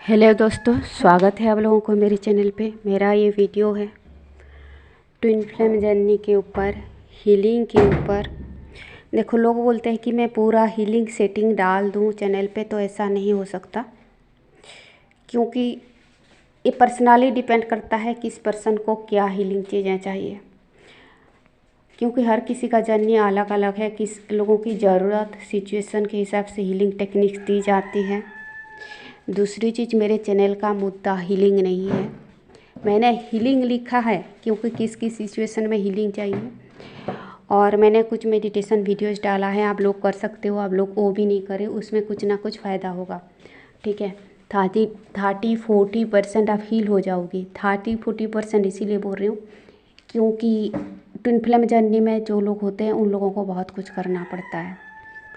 Hello दोस्तों, स्वागत है आप लोगों को मेरे चैनल पे। मेरा ये वीडियो है ट्विन फ्लेम जर्नी के ऊपर, हीलिंग के ऊपर। देखो, लोग बोलते हैं कि मैं पूरा हीलिंग सेटिंग डाल दूँ चैनल पे, तो ऐसा नहीं हो सकता, क्योंकि ये पर्सनली डिपेंड करता है किस पर्सन को क्या हीलिंग चीज़ें चाहिए, क्योंकि हर किसी का जर्नी अलग अलग है। किस लोगों की ज़रूरत सिचुएशन के हिसाब से हीलिंग टेक्निक्स दी जाती है। दूसरी चीज़, मेरे चैनल का मुद्दा हीलिंग नहीं है। मैंने हीलिंग लिखा है क्योंकि किस किस सिचुएशन में हीलिंग चाहिए, और मैंने कुछ मेडिटेशन वीडियोस डाला है, आप लोग कर सकते हो। आप लोग वो भी नहीं करें, उसमें कुछ ना कुछ फ़ायदा होगा, ठीक है। 30-40% आप हील हो जाओगी। 30-40% इसीलिए बोल रही हूँ क्योंकि ट्विन फ्लेम जर्नी में जो लोग होते हैं उन लोगों को बहुत कुछ करना पड़ता है।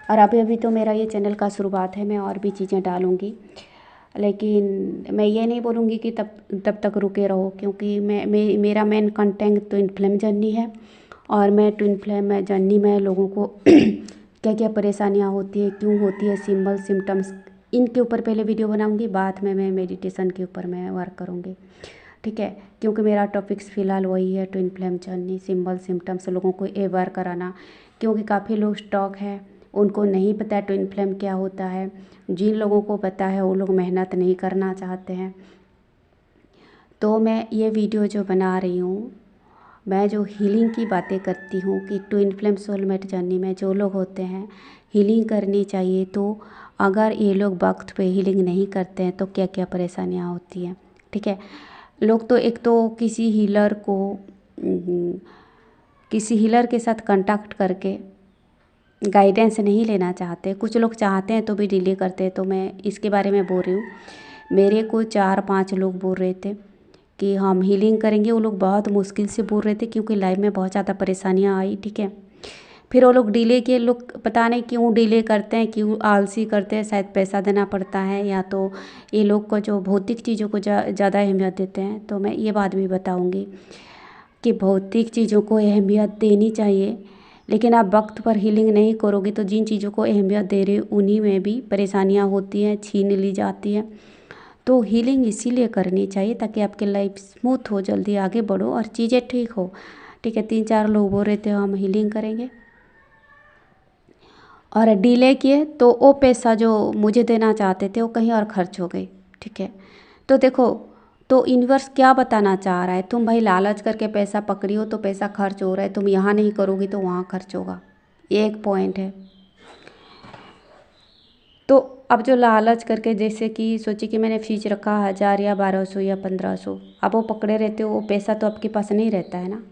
और अभी अभी तो मेरा ये चैनल का शुरुआत है, मैं और भी चीज़ें डालूँगी, लेकिन मैं ये नहीं बोलूँगी कि तब तक रुके रहो, क्योंकि मेरा main content twin flame journey है। और मैं ट्विन फ्लेम जर्नी में लोगों को क्या क्या परेशानियाँ होती है, क्यों होती है, सिंबल सिम्टम्स, इनके ऊपर पहले वीडियो बनाऊँगी, बाद में मैं मेडिटेशन के ऊपर मैं वर्क करूँगी, ठीक है। क्योंकि मेरा टॉपिक्स फ़िलहाल वही है, twin flame journey, symbol symptoms, लोगों को अवेयर कराना, क्योंकि काफ़ी लोग स्टॉक है, उनको नहीं पता ट्विन फ्लेम क्या होता है। जिन लोगों को पता है वो लोग मेहनत नहीं करना चाहते हैं। तो मैं ये वीडियो जो बना रही हूँ, मैं जो हीलिंग की बातें करती हूँ कि ट्विन फ्लेम सोलमेट जर्नी में जो लोग होते हैं हीलिंग करनी चाहिए, तो अगर ये लोग वक्त पे हीलिंग नहीं करते हैं तो क्या क्या परेशानियाँ होती हैं, ठीक है। लोग तो एक तो किसी हीलर के साथ कांटेक्ट करके गाइडेंस नहीं लेना चाहते। कुछ लोग चाहते हैं तो भी डिले करते हैं, तो मैं इसके बारे में बोल रही हूँ। मेरे को 4-5 लोग बोल रहे थे कि हम हीलिंग करेंगे, वो लोग बहुत मुश्किल से बोल रहे थे क्योंकि लाइफ में बहुत ज़्यादा परेशानियाँ आई, ठीक है। फिर वो लोग डिले किए, लोग पता नहीं क्यों डिले करते हैं, क्यों आलसी करते हैं, शायद पैसा देना पड़ता है, या तो ये लोग को जो भौतिक चीज़ों को ज़्यादा अहमियत देते हैं। तो मैं ये बात भी बताऊँगी कि भौतिक चीज़ों को अहमियत देनी चाहिए, लेकिन आप वक्त पर हीलिंग नहीं करोगे तो जिन चीज़ों को अहमियत दे रहे हो उन्हीं में भी परेशानियाँ होती हैं, छीन ली जाती है। तो हीलिंग इसीलिए करनी चाहिए ताकि आपकी लाइफ स्मूथ हो, जल्दी आगे बढ़ो और चीज़ें ठीक हो, ठीक है। 3-4 लोग बोल रहे थे हम हीलिंग करेंगे और डिले किए, तो वो पैसा जो मुझे देना चाहते थे वो कहीं और खर्च हो गई, ठीक है। तो देखो, तो यूनिवर्स क्या बताना चाह रहा है, तुम भाई लालच करके पैसा पकड़ी हो तो पैसा खर्च हो रहा है, तुम यहाँ नहीं करोगी तो वहाँ खर्च होगा, ये एक पॉइंट है। तो अब जो लालच करके, जैसे कि सोचिए कि मैंने फीस रखा 1000 या 1200 या 1500, अब वो पकड़े रहते हो, वो पैसा तो आपके पास नहीं रहता है ना,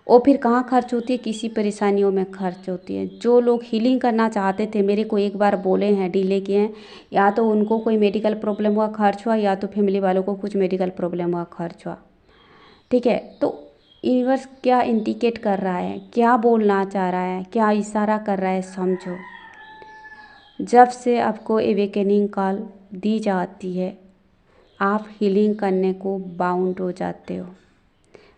वो फिर कहाँ खर्च होती है, किसी परेशानियों में खर्च होती है। जो लोग हीलिंग करना चाहते थे, मेरे को एक बार बोले हैं, डिले किए हैं, या तो उनको कोई मेडिकल प्रॉब्लम हुआ खर्च हुआ, या तो फैमिली वालों को कुछ मेडिकल प्रॉब्लम हुआ खर्च हुआ, ठीक है। तो यूनिवर्स क्या इंडिकेट कर रहा है, क्या बोलना चाह रहा है, क्या इशारा कर रहा है, समझो। जब से आपको एवेकनिंग कॉल दी जाती है, आप हीलिंग करने को बाउंड हो जाते हो,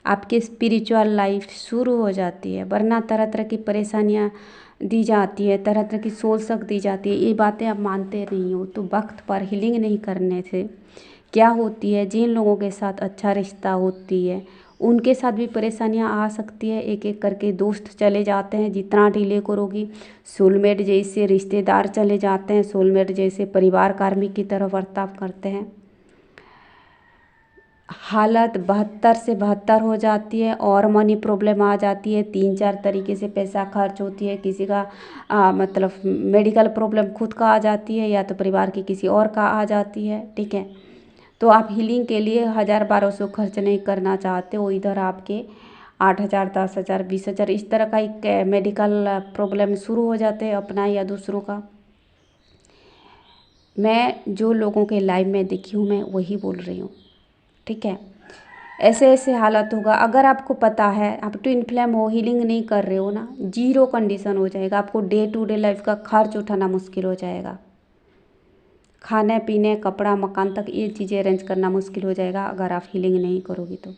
आपकी स्पिरिचुअल लाइफ शुरू हो जाती है। वरना तरह तरह की परेशानियाँ दी जाती है, तरह तरह की सोच शक दी जाती है, ये बातें आप मानते नहीं हो। तो वक्त पर हीलिंग नहीं करने से क्या होती है, जिन लोगों के साथ अच्छा रिश्ता होती है उनके साथ भी परेशानियां आ सकती है। एक एक करके दोस्त चले जाते हैं, जितना डिले करोगी। सोलमेट जैसे रिश्तेदार चले जाते हैं, सोलमेट जैसे परिवार कार्मिक की तरह बर्ताव करते हैं। हालत 72 से 72 हो जाती है और मनी प्रॉब्लम आ जाती है। 3-4 तरीके से पैसा खर्च होती है। किसी का मतलब मेडिकल प्रॉब्लम खुद का आ जाती है, या तो परिवार की किसी और का आ जाती है, ठीक है। तो आप हीलिंग के लिए 1000-1200 खर्च नहीं करना चाहते हो, इधर आपके 8000, 10,000, 20,000 इस तरह का एक मेडिकल प्रॉब्लम शुरू हो जाते हैं, अपना या दूसरों का। मैं जो लोगों के लाइफ में देखी हूँ मैं वही बोल रही हूँ, ठीक है। ऐसे ऐसे हालत होगा, अगर आपको पता है आप ट्विन फ्लेम हो, हीलिंग नहीं कर रहे हो ना, जीरो कंडीशन हो जाएगा। आपको डे टू डे लाइफ का खर्च उठाना मुश्किल हो जाएगा, खाने पीने कपड़ा मकान तक ये चीज़ें अरेंज करना मुश्किल हो जाएगा अगर आप हीलिंग नहीं करोगी तो।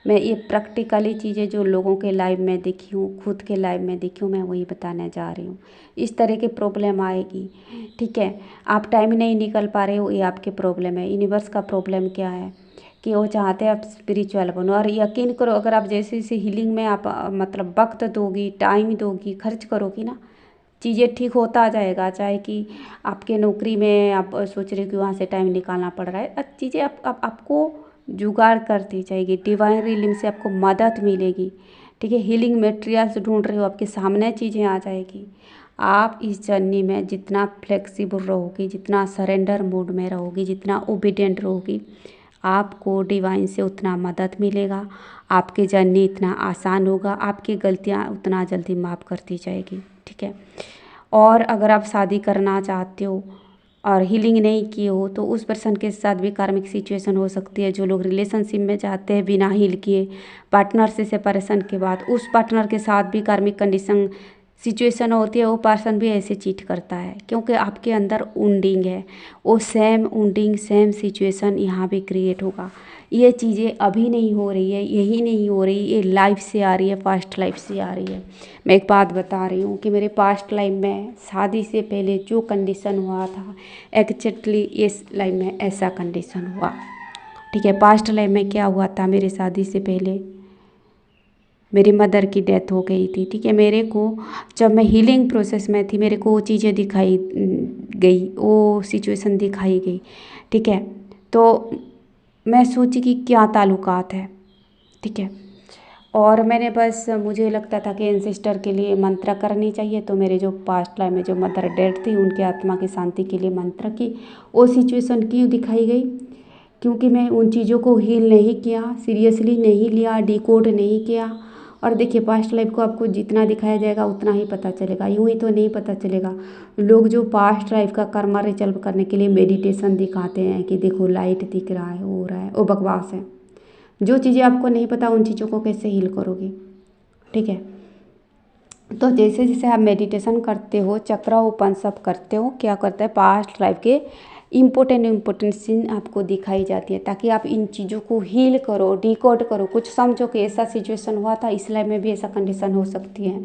मैं ये प्रैक्टिकली चीज़ें जो लोगों के लाइफ में देखी हूँ, खुद के लाइफ में देखी हूँ, मैं वही बताने जा रही हूँ। इस तरह की प्रॉब्लम आएगी, ठीक है। आप टाइम नहीं निकल पा रहे हो, ये आपकी प्रॉब्लम है। यूनिवर्स का प्रॉब्लम क्या है कि वो चाहते हैं आप स्पिरिचुअल बनो। और यकीन करो, अगर आप जैसे जैसे हीलिंग में आप मतलब वक्त दोगी, टाइम दोगी, खर्च करोगी ना, चीज़ें ठीक होता जाएगा। चाहे कि आपके नौकरी में आप सोच रहे हो कि वहाँ से टाइम निकालना पड़ रहा है, चीज़ें आपको जुगाड़ करती जाएगी। डिवाइन रीलिंग से आपको मदद मिलेगी, ठीक है। हीलिंग मटेरियल्स ढूंढ रहे हो, आपके सामने चीज़ें आ जाएगी। आप इस जर्नी में जितना फ्लेक्सिबल रहोगी, जितना सरेंडर मोड में रहोगी, जितना ओबीडिएंट रहोगी, आपको डिवाइन से उतना मदद मिलेगा। आपकी जर्नी इतना आसान होगा, आपकी गलतियाँ उतना जल्दी माफ़ करती जाएगी, ठीक है। और अगर आप शादी करना चाहते हो और हीलिंग नहीं किए हो, तो उस पर्सन के साथ भी कार्मिक सिचुएशन हो सकती है। जो लोग रिलेशनशिप में जाते हैं बिना हील किए, पार्टनर से सेपरेशन के बाद, उस पार्टनर के साथ भी कार्मिक कंडीशन सिचुएशन होती है। वो पर्सन भी ऐसे चीट करता है क्योंकि आपके अंदर उंडिंग है। वो सेम उंडिंग, सेम सिचुएशन यहाँ भी क्रिएट होगा। ये चीज़ें अभी नहीं हो रही है, यही नहीं हो रही, ये लाइफ से आ रही है, पास्ट लाइफ से आ रही है। मैं एक बात बता रही हूँ कि मेरे पास्ट लाइफ में शादी से पहले जो कंडीशन हुआ था, एक्जैक्टली इस लाइफ में ऐसा कंडीशन हुआ, ठीक है। पास्ट लाइफ में क्या हुआ था, मेरे शादी से पहले मेरी मदर की डेथ हो गई थी, ठीक है। मेरे को जब मैं हीलिंग प्रोसेस में थी, मेरे को वो चीज़ें दिखाई गई, वो सिचुएशन दिखाई गई, ठीक है। तो मैं सोची कि क्या ताल्लुकात है, ठीक है। और मैंने बस, मुझे लगता था कि एंसेस्टर के लिए मंत्र करनी चाहिए, तो मेरे जो पास्ट लाइफ में जो मदर डेड थी, उनके आत्मा की शांति के लिए मंत्र की। वो सिचुएशन क्यों दिखाई गई, क्योंकि मैं उन चीज़ों को हील नहीं किया, सीरियसली नहीं लिया, डिकोड नहीं किया। और देखिए, पास्ट लाइफ को आपको जितना दिखाया जाएगा उतना ही पता चलेगा, यूँ ही तो नहीं पता चलेगा। लोग जो पास्ट लाइफ का कर्मा रिजल्व करने के लिए मेडिटेशन दिखाते हैं कि देखो लाइट दिख रहा है, हो रहा है, वो बकवास है। जो चीज़ें आपको नहीं पता, उन चीज़ों को कैसे हील करोगे, ठीक है। तो जैसे जैसे आप मेडिटेशन करते हो, चक्र ओपन सब करते हो, क्या करता है, पास्ट लाइफ के इम्पोर्टेंट सीन आपको दिखाई जाती है, ताकि आप इन चीज़ों को हील करो, डिकोड करो, कुछ समझो कि ऐसा सिचुएशन हुआ था, इस लाइफ में भी ऐसा कंडीशन हो सकती है।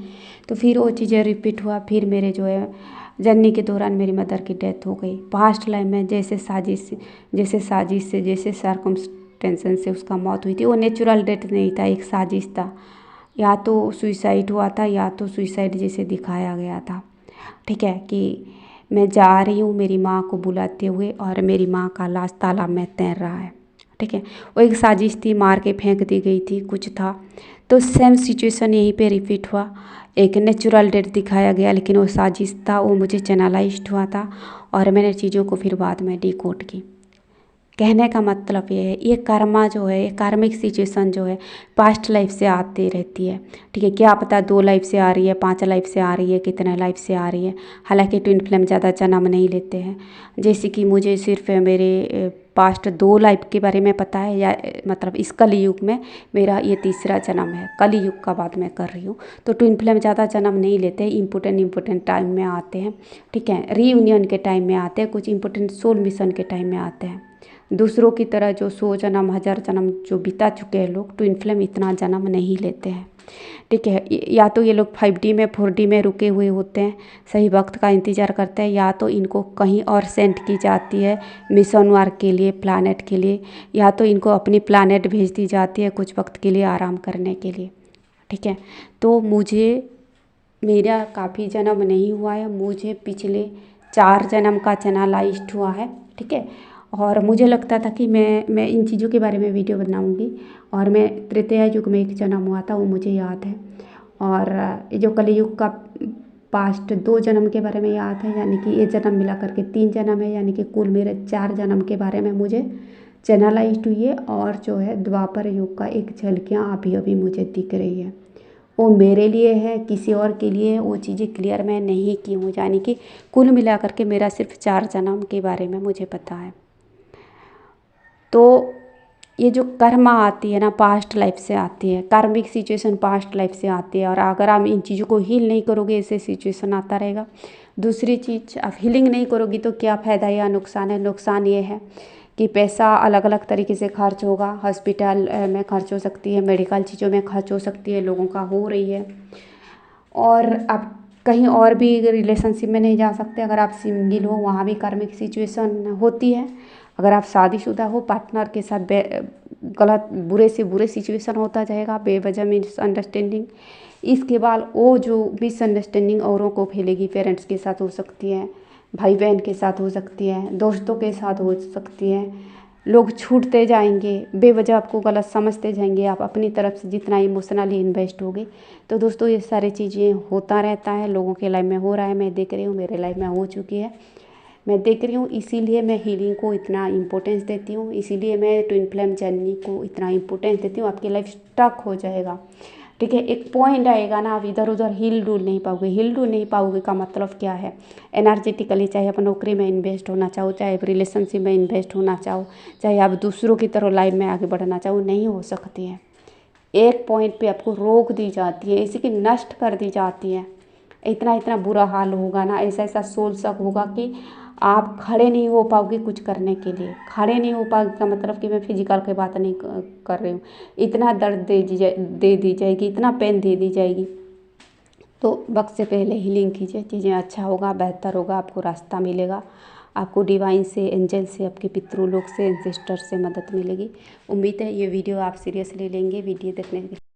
तो फिर वो चीज़ें रिपीट हुआ। फिर मेरे जो है जर्नी के दौरान मेरी मदर की डेथ हो गई। पास्ट लाइफ में जैसे साजिश से जैसे सर्कमस्टेंसेस से उसका मौत हुई थी, वो नेचुरल डेथ नहीं था, एक साजिश था। या तो सुइसाइड हुआ था, या तो सुइसाइड जैसे दिखाया गया था, ठीक है। कि मैं जा रही हूँ मेरी माँ को बुलाते हुए, और मेरी माँ का लाश तालाब में तैर रहा है, ठीक है। वो एक साजिश थी, मार के फेंक दी गई थी, कुछ था। तो सेम सिचुएशन यहीं पे रिपीट हुआ। एक नेचुरल डेथ दिखाया गया, लेकिन वो साजिश था, वो मुझे चैनलाइज्ड हुआ था, और मैंने चीज़ों को फिर बाद में डिकोड की। कहने का मतलब ये है, ये कर्मा जो है, ये कार्मिक सिचुएशन जो है, पास्ट लाइफ से आती रहती है, ठीक है। क्या पता 2 लाइफ से आ रही है, 5 लाइफ से आ रही है, कितने लाइफ से आ रही है। हालांकि ट्विन फ्लेम ज़्यादा जन्म नहीं लेते हैं। जैसे कि मुझे सिर्फ मेरे पास्ट 2 लाइफ के बारे में पता है, या मतलब इस कलयुग में मेरा ये तीसरा जन्म है, कलयुग का बात मैं कर रही हूँ। तो ट्विन फ्लेम ज़्यादा जन्म नहीं लेते, इम्पोर्टेंट टाइम में आते हैं, ठीक है। रीयूनियन के टाइम में आते हैं, कुछ इंपॉर्टेंट सोल मिशन के टाइम में आते हैं। दूसरों की तरह जो 100 जन्म 1000 जन्म जो बिता चुके हैं लोग, ट्विन फ्लेम इतना जन्म नहीं लेते हैं, ठीक है। या तो ये लोग 5D में 4D में रुके हुए होते हैं, सही वक्त का इंतज़ार करते हैं, या तो इनको कहीं और सेंड की जाती है मिशन वर्क के लिए, प्लानट के लिए, या तो इनको अपनी प्लानट भेज दी जाती है कुछ वक्त के लिए आराम करने के लिए, ठीक है। तो मेरा काफ़ी जन्म नहीं हुआ है, मुझे पिछले 4 जन्म का चैनलाइज्ड हुआ है, ठीक है। और मुझे लगता था कि मैं इन चीज़ों के बारे में वीडियो बनाऊंगी, और मैं तृतीया युग में एक जन्म हुआ था, वो मुझे याद है। और ये जो कलयुग का पास्ट 2 जन्म के बारे में याद है, यानी कि ये जन्म मिला करके 3 जन्म है, यानी कि कुल मेरे 4 जन्म के बारे में मुझे चैनलाइज्ड हुई है। और जो है द्वापर युग का एक झलकियाँ अभी अभी मुझे दिख रही है, वो मेरे लिए है, किसी और के लिए वो चीज़ें क्लियर मैं नहीं की हूँ। यानी कि कुल मिला करके मेरा सिर्फ 4 जन्म के बारे में मुझे पता है। तो ये जो कर्मा आती है ना, पास्ट लाइफ से आती है, कार्मिक सिचुएशन पास्ट लाइफ से आती है। और अगर आप इन चीज़ों को हील नहीं करोगे, ऐसे सिचुएशन आता रहेगा। दूसरी चीज़, आप हीलिंग नहीं करोगी तो क्या फ़ायदा या नुकसान है। नुकसान ये है कि पैसा अलग अलग तरीके से खर्च होगा, हॉस्पिटल में खर्च हो सकती है, मेडिकल चीज़ों में खर्च हो सकती है, लोगों का हो रही है। और आप कहीं और भी रिलेशनशिप में नहीं जा सकते। अगर आप सिंगल हो वहाँ भी कार्मिक सिचुएशन होती है। अगर आप शादीशुदा हो, पार्टनर के साथ गलत बुरे से बुरे सिचुएशन होता जाएगा, बेवजह मिसअंडरस्टैंडिंग। इसके बाद वो जो मिसअंडरस्टैंडिंग औरों को फैलेगी, पेरेंट्स के साथ हो सकती है, भाई बहन के साथ हो सकती है, दोस्तों के साथ हो सकती है। लोग छूटते जाएंगे, बेवजह आपको गलत समझते जाएंगे, आप अपनी तरफ से जितना इमोशनली इन्वेस्ट होगे। तो दोस्तों ये सारी चीज़ें होता रहता है, लोगों के लाइफ में हो रहा है, मैं देख रही हूँ, मेरे लाइफ में हो चुकी है, मैं देख रही हूँ। इसीलिए मैं हीलिंग को इतना इम्पोर्टेंस देती हूँ, इसीलिए मैं ट्विन फ्लेम जर्नी को इतना इम्पोर्टेंस देती हूँ। आपकी लाइफ स्टक हो जाएगा, ठीक है, एक पॉइंट आएगा ना, आप इधर उधर हिल डुल नहीं पाओगे। हिल डुल नहीं पाओगे का मतलब क्या है, एनर्जेटिकली, चाहे आप नौकरी में इन्वेस्ट होना चाहो, चाहे आप रिलेशनशिप में इन्वेस्ट होना चाहो, चाहे आप दूसरों की तरह लाइफ में आगे बढ़ना चाहो, नहीं हो सकती है। एक पॉइंट पे आपको रोक दी जाती है, इसी की नष्ट कर दी जाती है। इतना इतना बुरा हाल होगा ना, ऐसा ऐसा सोल शक होगा कि आप खड़े नहीं हो पाओगे कुछ करने के लिए। खड़े नहीं हो पाओगे का मतलब कि मैं फिजिकल की बात नहीं कर रही हूँ। इतना दर्द दे दी जाएगी, इतना पेन दे दी जाएगी। तो वक्त से पहले हीलिंग कीजिए, चीज़ें अच्छा होगा, बेहतर होगा, आपको रास्ता मिलेगा, आपको डिवाइन से, एंजल से, आपके पितृलोक से, एंसेस्टर से मदद मिलेगी। उम्मीद है ये वीडियो आप सीरियसली लेंगे। वीडियो देखने के